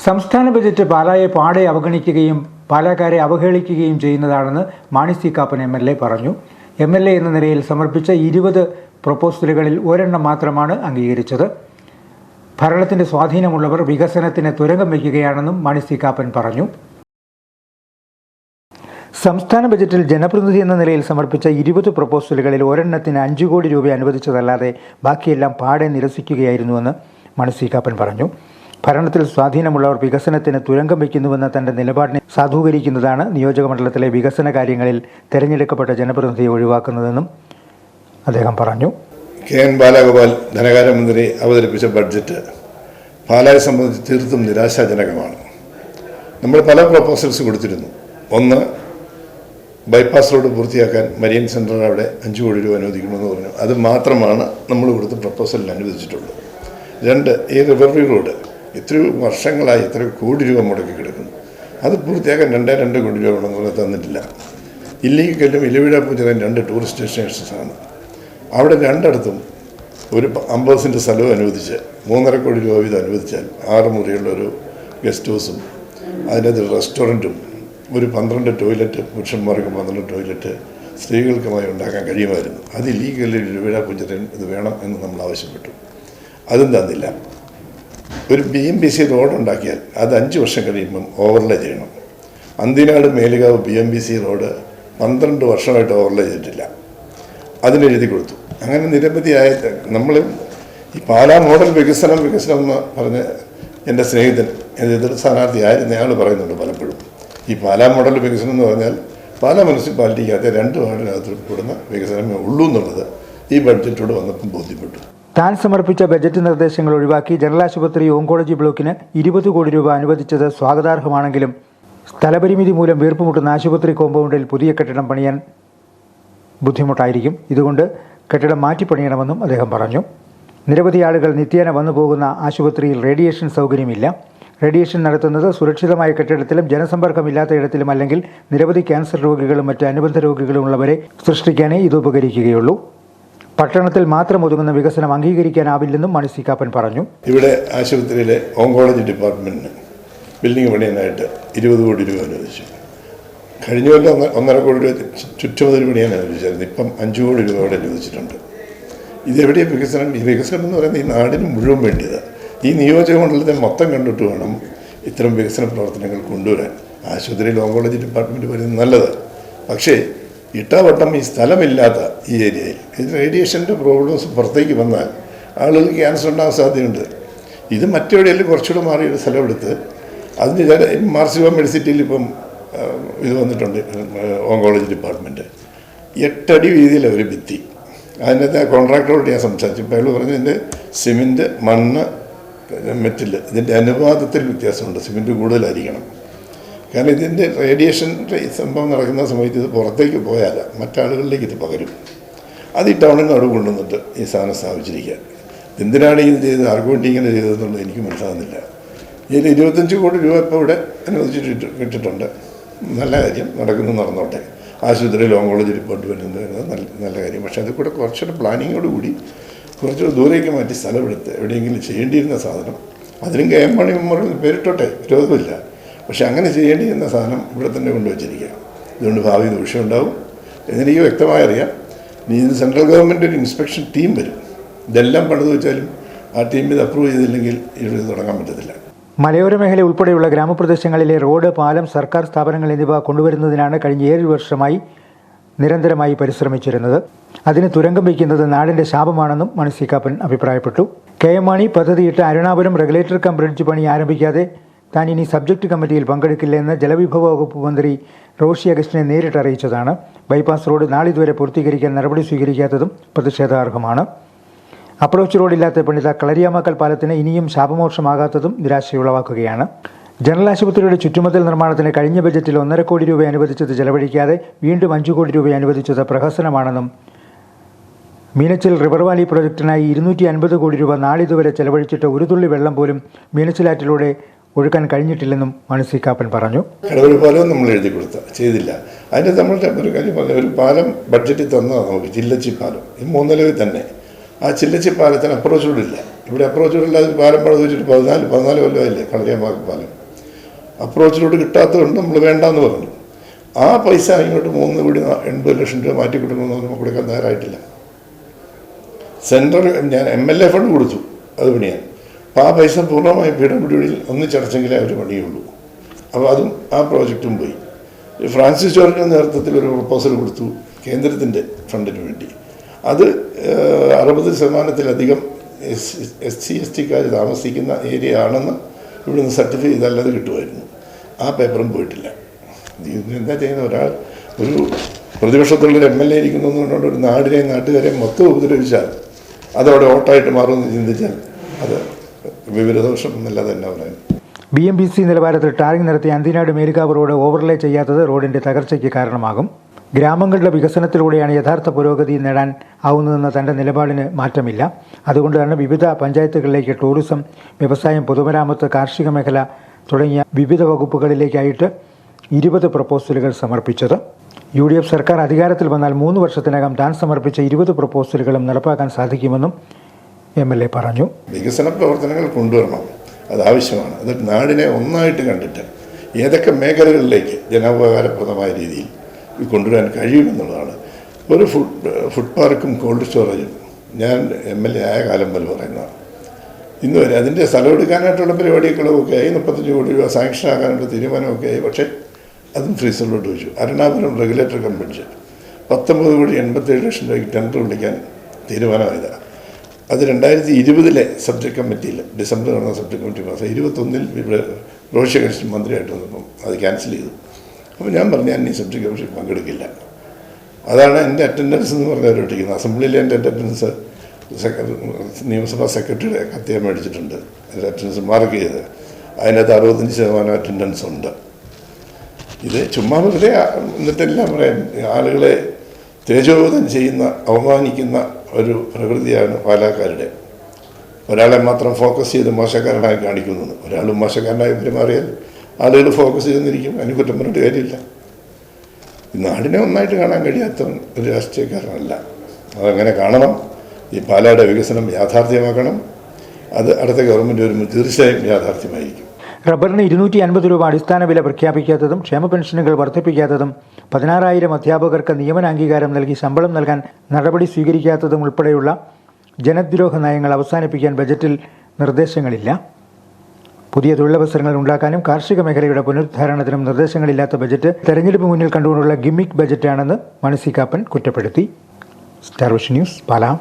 സംസ്ഥാന ബജറ്റ് പാലായെ പാടെ അവഗണിക്കുകയും പാലാക്കാരെ അവഹേളിക്കുകയും ചെയ്യുന്നതാണെന്ന് മാണി സി കാപ്പൻ MLA പറഞ്ഞു. MLA എന്ന നിലയിൽ സമർപ്പിച്ച 20 പ്രൊപ്പോസലുകളിൽ ഒരെണ്ണം മാത്രമാണ് അംഗീകരിച്ചത്. ഭരണത്തിന്റെ സ്വാധീനമുള്ളവർ വികസനത്തിന് തുരങ്കം വയ്ക്കുകയാണെന്നും മാണി സി കാപ്പൻ പറഞ്ഞു. സംസ്ഥാന ബജറ്റിൽ ജനപ്രതിനിധി എന്ന നിലയിൽ സമർപ്പിച്ച 20 പ്രൊപ്പോസലുകളിൽ ഒരെണ്ണത്തിന് 5 കോടി രൂപ അനുവദിച്ചതല്ലാതെ ബാക്കിയെല്ലാം പാടെ നിരസിക്കുകയായിരുന്നുവെന്ന് മാണി സി കാപ്പൻ പറഞ്ഞു. ഭരണത്തിൽ സ്വാധീനമുള്ളവർ വികസനത്തിന് തുരങ്കം വയ്ക്കുന്നുവെന്ന തന്റെ നിലപാടിനെ സാധൂകരിക്കുന്നതാണ് നിയോജകമണ്ഡലത്തിലെ വികസന കാര്യങ്ങളിൽ തെരഞ്ഞെടുക്കപ്പെട്ട ജനപ്രതിനിധിയെ ഒഴിവാക്കുന്നതെന്നും അദ്ദേഹം പറഞ്ഞു. KN ബാലഗോപാൽ ധനകാര്യമന്ത്രി അവതരിപ്പിച്ച ബഡ്ജറ്റ് പാലായെ സംബന്ധിച്ച് തീർത്തും നിരാശാജനകമാണ്. നമ്മൾ പല പ്രൊപ്പോസൽസ് കൊടുത്തിരുന്നു. ഒന്ന്, ബൈപ്പാസ് റോഡ് പൂർത്തിയാക്കാൻ മരിയൻ സെൻറ്റർ അവിടെ 5 കോടി രൂപ അനുവദിക്കണമെന്ന് പറഞ്ഞു. അത് മാത്രമാണ് നമ്മൾ കൊടുത്ത പ്രൊപ്പോസലിൽ അനുവദിച്ചിട്ടുള്ളത്. 2, ഈ റിവറി റോഡ് എത്രയോ വർഷങ്ങളായി എത്രയോ കോടി രൂപ മുടക്കി കിടക്കുന്നു. അത് പൂർത്തിയാക്കാൻ 2 കോടി രൂപ ഉണ്ടെന്ന് തന്നിട്ടില്ല. ഇല്ലിക്കല്ലും ഇലവിഴ പൂജയും 2 ടൂറിസ്റ്റ് ഡെസ്റ്റിനേഷൻസാണ്. അവിടെ രണ്ടിടത്തും ഒരു 50 സെൻറ്റ് സ്ഥലവും അനുവദിച്ച് 3.5 കോടി രൂപ വീതം അനുവദിച്ചാൽ 6 മുറിയുള്ള ഒരു ഗസ്റ്റ് ഹൗസും അതിനകത്ത് റെസ്റ്റോറൻറ്റും ഒരു 12 ടോയ്ലറ്റ്, പുരുഷന്മാർക്ക് 12 ടോയ്ലറ്റ് സ്ത്രീകൾക്കുമായി ഉണ്ടാക്കാൻ കഴിയുമായിരുന്നു. അത് ഇല്ലീഗലിൽ ഇലവിഴ പൂജയും ഇത് വേണം എന്ന് നമ്മൾ ആവശ്യപ്പെട്ടു. അതും തന്നില്ല. ഒരു BMBC റോഡ് ഉണ്ടാക്കിയാൽ അത് 5 വർഷം കഴിയുമ്പം ഓവർലേ ചെയ്യണം. അന്തിനാട് മേലുകാവ് BMBC റോഡ് 12 വർഷമായിട്ട് ഓവർലേ ചെയ്തിട്ടില്ല. അതിനെഴുതി കൊടുത്തു. അങ്ങനെ നിരവധിയായ നമ്മൾ ഈ പാലാ മോഡൽ വികസനം എന്ന് പറഞ്ഞ് എൻ്റെ സ്നേഹിതൻ എതിർ സ്ഥാനാർത്ഥിയായിരുന്നു അയാൾ പറയുന്നുണ്ട് പലപ്പോഴും. ഈ പാലാ മോഡൽ വികസനം എന്ന് പറഞ്ഞാൽ പാലാ മുനിസിപ്പാലിറ്റിക്കകത്ത് 2 വാർഡിനകത്ത് കൂടുന്ന വികസനമേ ഉള്ളൂ എന്നുള്ളത് ഈ ബഡ്ജറ്റോട് വന്നപ്പം ബോധ്യപ്പെട്ടു. താൻ സമർപ്പിച്ച ബജറ്റ് നിർദ്ദേശങ്ങൾ ഒഴിവാക്കി ജനറൽ ആശുപത്രി ഓങ്കോളജി ബ്ലോക്കിന് 20 കോടി രൂപ അനുവദിച്ചത് സ്വാഗതാർഹമാണെങ്കിലും സ്ഥലപരിമിതി മൂലം വീർപ്പുമുട്ടുന്ന ആശുപത്രി കോമ്പൗണ്ടിൽ പുതിയ കെട്ടിടം പണിയാൻ ബുദ്ധിമുട്ടായിരിക്കും. ഇതുകൊണ്ട് കെട്ടിടം മാറ്റിപ്പണിയണമെന്നും അദ്ദേഹം പറഞ്ഞു. നിരവധി ആളുകൾ നിത്യേന വന്നു പോകുന്ന ആശുപത്രിയിൽ റേഡിയേഷൻ സൗകര്യമില്ല. റേഡിയേഷൻ നടത്തുന്നത് സുരക്ഷിതമായ കെട്ടിടത്തിലും ജനസമ്പർക്കമില്ലാത്ത ഇടത്തിലും അല്ലെങ്കിൽ നിരവധി ക്യാൻസർ രോഗികളും മറ്റ് അനുബന്ധ രോഗികളും ഉള്ളവരെ സൃഷ്ടിക്കാനേ ഇത് ഉപകരിക്കുകയുള്ളൂ. പട്ടണത്തിൽ മാത്രം ഒതുങ്ങുന്ന വികസനം അംഗീകരിക്കാനാവില്ലെന്നും മാണി സി കാപ്പൻ പറഞ്ഞു. ഇവിടെ ആശുപത്രിയിലെ ഓങ്കോളജി ഡിപ്പാർട്ട്മെൻറ്റിന് ബിൽഡിംഗ് പണിയാനായിട്ട് 20 കോടി രൂപ അനുവദിച്ചു. കഴിഞ്ഞ കൊല്ലം 1.5 കോടി രൂപ ചുറ്റുമതിൽ പണിയാൻ അനുവദിച്ചായിരുന്നു. ഇപ്പം 5 കോടി രൂപ അവിടെ അനുവദിച്ചിട്ടുണ്ട്. ഇതെവിടെയാണ് വികസനം? ഈ വികസനം എന്ന് പറയുന്നത് ഈ നാടിന് മുഴുവൻ വേണ്ടിയത്. ഈ നിയോജകമണ്ഡലത്തെ മൊത്തം കണ്ടിട്ട് വേണം ഇത്തരം വികസന പ്രവർത്തനങ്ങൾ കൊണ്ടുവരാൻ. ആശുപത്രിയിൽ ഓങ്കോളജി ഡിപ്പാർട്ട്മെൻറ്റ് വരുന്നത് നല്ലത്. പക്ഷേ ഇട്ടാവട്ടം ഈ സ്ഥലമില്ലാത്ത ഈ ഏരിയയിൽ ഇത് റേഡിയേഷൻ്റെ പ്രോബ്ലംസ് പുറത്തേക്ക് വന്നാൽ ആളുകൾക്ക് ക്യാൻസർ ഉണ്ടാകാൻ സാധ്യതയുണ്ട്. ഇത് മറ്റെവിടെയെങ്കിലും കുറച്ചുകൂടെ മാറിയൊരു സ്ഥലമെടുത്ത് അതിന് മാർസിവ മെഡിസിറ്റിയിൽ ഇപ്പം ഇത് വന്നിട്ടുണ്ട് ഓങ്കോളജി ഡിപ്പാർട്ട്മെൻറ്റ് 8 അടി വീതിയിലെ ഒരു ഭിത്തി. അതിനകത്ത് കോൺട്രാക്ടറോട് ഞാൻ സംസാരിച്ചു. ഇപ്പോൾ അയാൾ പറഞ്ഞു ഇതിൻ്റെ സിമെൻറ്റ്, മണ്ണ്, മെറ്റല് ഇതിൻ്റെ അനുപാതത്തിൽ വ്യത്യാസമുണ്ട്. സിമെൻറ്റ് കൂടുതലായിരിക്കണം. കാരണം ഇതിൻ്റെ റേഡിയേഷൻ്റെ ഈ സംഭവം നടക്കുന്ന സമയത്ത് ഇത് പുറത്തേക്ക് പോയാൽ മറ്റാളുകളിലേക്ക് ഇത് പകരും. അത് ഈ ടൗണിൽ നിന്ന് കൊണ്ടുവന്നിട്ട് ഈ സാധനം സ്ഥാപിച്ചിരിക്കുക. എന്തിനാണ് ഇത് ചെയ്തത്, ആർക്കു വേണ്ടി ഇങ്ങനെ ചെയ്തതെന്നുള്ളത് എനിക്ക് മനസ്സിലാകുന്നില്ല. ഇതിൽ 25 കോടി രൂപ ഇപ്പോൾ ഇവിടെ അനുവദിച്ചിട്ട് കിട്ടിയിട്ടുണ്ട്. നല്ല കാര്യം, നടന്നോട്ടെ. ആശുപത്രിയിൽ ഓങ്കോളജി ഡിപ്പാർട്ട്മെൻറ്റ് നല്ല കാര്യം. പക്ഷേ അത് കൂടെ കുറച്ചുകൂടെ പ്ലാനിങ്ങോടുകൂടി കുറച്ചുകൂടെ ദൂരേക്ക് മാറ്റി സ്ഥലമെടുത്ത് എവിടെയെങ്കിലും ചെയ്യേണ്ടിയിരുന്ന സാധനം, അതിനും KM മാണി മെമ്മോറിയൽ പേരിട്ടോട്ടെ, വിരോധമില്ല. പക്ഷെ അങ്ങനെ ചെയ്യേണ്ടിയിരുന്ന സാധനം ഇവിടെ തന്നെ കൊണ്ടുവച്ചിരിക്കുക. ഇതുകൊണ്ട് ഭാവി ദൂഷ്യമുണ്ടാവും എന്നെനിക്ക് വ്യക്തമായി അറിയാം. ഇനി ഇത് സെൻട്രൽ ഗവൺമെൻറ് ഒരു ഇൻസ്പെക്ഷൻ ടീം വരും. ഇതെല്ലാം പണിത് വെച്ചാലും ആ ടീം ഇത് അപ്രൂവ് ചെയ്തില്ലെങ്കിൽ ഇവിടെ തുടങ്ങാൻ പറ്റത്തില്ല. മലയോര മേഖല ഉൾപ്പെടെയുള്ള ഗ്രാമപ്രദേശങ്ങളിലെ റോഡ്, പാലം, സർക്കാർ സ്ഥാപനങ്ങൾ എന്നിവ കൊണ്ടുവരുന്നതിനാണ് കഴിഞ്ഞ 7 വർഷമായി നിരന്തരമായി പരിശ്രമിച്ചിരുന്നത്. അതിന് തുരങ്കം വയ്ക്കുന്നത് നാടിൻ്റെ ശാപമാണെന്നും മാണി സി കാപ്പൻ അഭിപ്രായപ്പെട്ടു. KM മാണി പദ്ധതിയിട്ട് അരുണാപുരം റെഗുലേറ്റർ കം ബ്രിഡ്ജ് പണി ആരംഭിക്കാതെ താൻ ഇനി സബ്ജക്ട് കമ്മിറ്റിയിൽ പങ്കെടുക്കില്ലെന്ന് ജലവിഭവ വകുപ്പ് മന്ത്രി റോഷി അഗസ്റ്റിനെ നേരിട്ട് അറിയിച്ചതാണ്. ബൈപ്പാസ് റോഡ് നാളിതുവരെ പൂർത്തീകരിക്കാൻ നടപടി സ്വീകരിക്കാത്തതും പ്രതിഷേധാർഹമാണ്. അപ്രോച്ച് റോഡില്ലാത്ത പണിത കളരിയാമക്കൽ പാലത്തിന് ഇനിയും ശാപമോക്ഷമാകാത്തതും നിരാശയുളവാക്കുകയാണ്. ജനറൽ ആശുപത്രിയുടെ ചുറ്റുമതിൽ നിർമ്മാണത്തിന് കഴിഞ്ഞ ബജറ്റിൽ 1.5 കോടി രൂപ അനുവദിച്ചത് ചെലവഴിക്കാതെ വീണ്ടും 5 കോടി രൂപ അനുവദിച്ചത് പ്രഹസനമാണെന്നും മീനച്ചിൽ റിവർ വാലി പ്രോജക്റ്റിനായി 250 കോടി രൂപ നാളിതുവരെ ചെലവഴിച്ചിട്ട് ഒരു തുള്ളി വെള്ളം പോലും മീനച്ചിലാറ്റിലൂടെ ഒഴുക്കാൻ കഴിഞ്ഞിട്ടില്ലെന്നും മാണി സി കാപ്പൻ പറഞ്ഞു. കടവൂർ പാലവും നമ്മൾ എഴുതി കൊടുത്ത ചെയ്തില്ല. അതിൻ്റെ നമ്മളുടെ ഒരു കാര്യം പറഞ്ഞു, ഒരു പാലം ബഡ്ജറ്റിൽ തന്നാൽ നമുക്ക് ചില്ലച്ചി പാലം, ഈ 3 നിലവിൽ തന്നെ ആ ചില്ലച്ചി പാലത്തിന് അപ്രോച്ച് റോഡില്ല. ഇവിടെ അപ്രോച്ച് റോഡില്ലാതെ പാലം പണിത് വെച്ചിട്ട് 14 കൊല്ലമായില്ലേ കളരിയാമാർക്ക് പാലം. അപ്രോച്ച് റോഡ് കിട്ടാത്തതുകൊണ്ട് നമ്മൾ വേണ്ടാന്ന് പറഞ്ഞു. ആ പൈസ ഇങ്ങോട്ട് 3 കോടി 80 ലക്ഷം രൂപ മാറ്റി കൊടുക്കണമെന്ന് നമുക്ക് കൊടുക്കാൻ തയ്യാറായിട്ടില്ല. സെൻട്രൽ ഞാൻ MLA ഫണ്ട് കൊടുത്തു അത് പണിയാൻ. അപ്പോൾ ആ പൈസ പൂർണ്ണമായി PWDയിൽ ഒന്നിച്ചടച്ചെങ്കിലേ അവർ പണിയുള്ളൂ. അപ്പോൾ അതും ആ പ്രോജക്റ്റും പോയി. ഫ്രാൻസിസ് ജോർജിൻ്റെ നേതൃത്വത്തിൽ ഒരു പ്രപ്പോസൽ കൊടുത്തു കേന്ദ്രത്തിൻ്റെ ഫണ്ടിന് വേണ്ടി. അത് 60% SC/ST താമസിക്കുന്ന ഏരിയ ആണെന്ന് ഇവിടുന്ന് സർട്ടിഫൈ ചെയ്തല്ലാതെ കിട്ടുമായിരുന്നു. ആ പേപ്പറും പോയിട്ടില്ല. എന്താ ചെയ്യുന്ന ഒരു പ്രതിപക്ഷത്തുള്ളൊരു MLA ഇരിക്കുന്നതുകൊണ്ട് ഒരു നാട്ടുകാരെ മൊത്തം ഉപദ്രവിച്ചാൽ അതവിടെ വോട്ടായിട്ട് മാറുമെന്ന് ചിന്തിച്ചാൽ അത് വിവരദോഷം എന്നല്ലാതെ തന്നെ പറയാൻ. BMBC നിലവാരത്തിൽ ടാറിംഗ് നടത്തിയ അന്തിനാട് മേലുകാവ് റോഡ് ഓവർലേ ചെയ്യാത്തത് റോഡിന്റെ തകർച്ചയ്ക്ക് കാരണമാകും. ഗ്രാമങ്ങളുടെ വികസനത്തിലൂടെയാണ് യഥാർത്ഥ പുരോഗതി നേടാൻ ആവുന്നതെന്ന തൻ്റെ നിലപാടിന് മാറ്റമില്ല. അതുകൊണ്ട് തന്നെ വിവിധ പഞ്ചായത്തുകളിലേക്ക് ടൂറിസം, വ്യവസായം, പൊതുമരാമത്ത്, കാർഷിക മേഖല തുടങ്ങിയ വിവിധ വകുപ്പുകളിലേക്കായിട്ട് 20 പ്രപ്പോസലുകൾ സമർപ്പിച്ചത്. UDF സർക്കാർ അധികാരത്തിൽ വന്നാൽ 3 വർഷത്തിനകം താൻ സമർപ്പിച്ച 20 പ്രപ്പോസലുകളും നടപ്പാക്കാൻ സാധിക്കുമെന്നും MLA പറഞ്ഞു. വികസന പ്രവർത്തനങ്ങൾ കൊണ്ടുവരണം, അതാവശ്യമാണ്. അത് നാടിനെ ഒന്നായിട്ട് കണ്ടിട്ട് ഏതൊക്കെ മേഖലകളിലേക്ക് ജനോപകാരപ്രദമായ രീതിയിൽ കൊണ്ടുവരാൻ കഴിയുമെന്നുള്ളതാണ്. ഒരു ഫുഡ് പാർക്കും കോൾഡ് സ്റ്റോറേജും ഞാൻ MLA ആയ കാലം മുതൽ പറയുന്നതാണ്. ഇന്ന് വരെ അതിൻ്റെ സ്ഥലം എടുക്കാനായിട്ടുള്ള പരിപാടികളൊക്കെ ആയി, 35 കോടി രൂപ സാങ്ഷൻ ആക്കാനുള്ള തീരുമാനമൊക്കെ ആയി. പക്ഷേ അതും ഫ്രീസറിലോട്ട് വെച്ചു. അരുണാപുരം റെഗുലേറ്റർ കമ്പനി 19 കോടി 87 ലക്ഷം രൂപയ്ക്ക് ടെൻഡർ വിളിക്കാൻ തീരുമാനമായതാണ്. അത് 2020 സബ്ജക്ട് കമ്മിറ്റിയിൽ ഡിസംബർ നടന്ന സബ്ജക്ട് കമ്മിറ്റി പാസ് 21 ഇവിടെ റോഷകൃഷ്ണൻ മന്ത്രിയായിട്ട് വന്നപ്പം അത് ക്യാൻസൽ ചെയ്തു. അപ്പോൾ ഞാൻ പറഞ്ഞു ഞാൻ ഈ സബ്ജക്ട് കമ്മിറ്റി പങ്കെടുക്കില്ല. അതാണ് എൻ്റെ അറ്റൻഡൻസ് എന്ന് പറഞ്ഞവർ ഒട്ടിക്കുന്നത്. അസംബ്ലിയിലെ എൻ്റെ അറ്റൻഡൻസ് നിയമസഭാ സെക്രട്ടറിയുടെ കത്ത് മേടിച്ചിട്ടുണ്ട്. അതിൻ്റെ അറ്റൻഡൻസ് മാർക്ക് ചെയ്ത് അതിനകത്ത് 65% അറ്റൻഡൻസ് ഉണ്ട്. ഇത് ചുമ്മാ വെറുതെ എന്നിട്ടെല്ലാം പറയാം, ആളുകളെ തേജോവധം ചെയ്യുന്ന, അവമാനിക്കുന്ന ഒരു പ്രകൃതിയാണ് പാലക്കാരുടെ. ഒരാളെ മാത്രം ഫോക്കസ് ചെയ്ത് മോശക്കാരനായി കാണിക്കുന്നത്. ഒരാളും മോശക്കാരനായി പെരുമാറിയാൽ ആളുകൾ ഫോക്കസ് ചെയ്തെന്നിരിക്കും. അതിന് കുറ്റം പറഞ്ഞിട്ട് കാര്യമില്ല. നാടിനെ ഒന്നായിട്ട് കാണാൻ കഴിയാത്ത ഒരു രാഷ്ട്രീയക്കാരനല്ല. അതങ്ങനെ കാണണം. ഈ പാലയുടെ വികസനം യാഥാർത്ഥ്യമാക്കണം. അത് അടുത്ത ഗവൺമെൻറ് വരുമ്പോൾ തീർച്ചയായും യാഥാർത്ഥ്യമായിരിക്കും. റബ്ബറിന് 250 രൂപ അടിസ്ഥാന വില പ്രഖ്യാപിക്കാത്തതും ക്ഷേമ പെൻഷനുകൾ വർദ്ധിപ്പിക്കാത്തതും 16,000 അധ്യാപകർക്ക് നിയമനാംഗീകാരം നൽകി ശമ്പളം നൽകാൻ നടപടി സ്വീകരിക്കാത്തതും ഉൾപ്പെടെയുള്ള ജനദ്രോഹ നയങ്ങൾ അവസാനിപ്പിക്കാൻ ബജറ്റിൽ നിർദ്ദേശങ്ങളില്ല. പുതിയ തൊഴിലവസരങ്ങൾ ഉണ്ടാക്കാനും കാർഷിക മേഖലയുടെ പുനരുദ്ധാരണത്തിനും നിർദ്ദേശങ്ങളില്ലാത്ത ബജറ്റ് തെരഞ്ഞെടുപ്പ് മുന്നിൽ കണ്ടുകൊണ്ടുള്ള ഗിമ്മിക് ബജറ്റാണെന്ന് മാണി സി കാപ്പൻ കുറ്റപ്പെടുത്തി. Star vision news, Pala.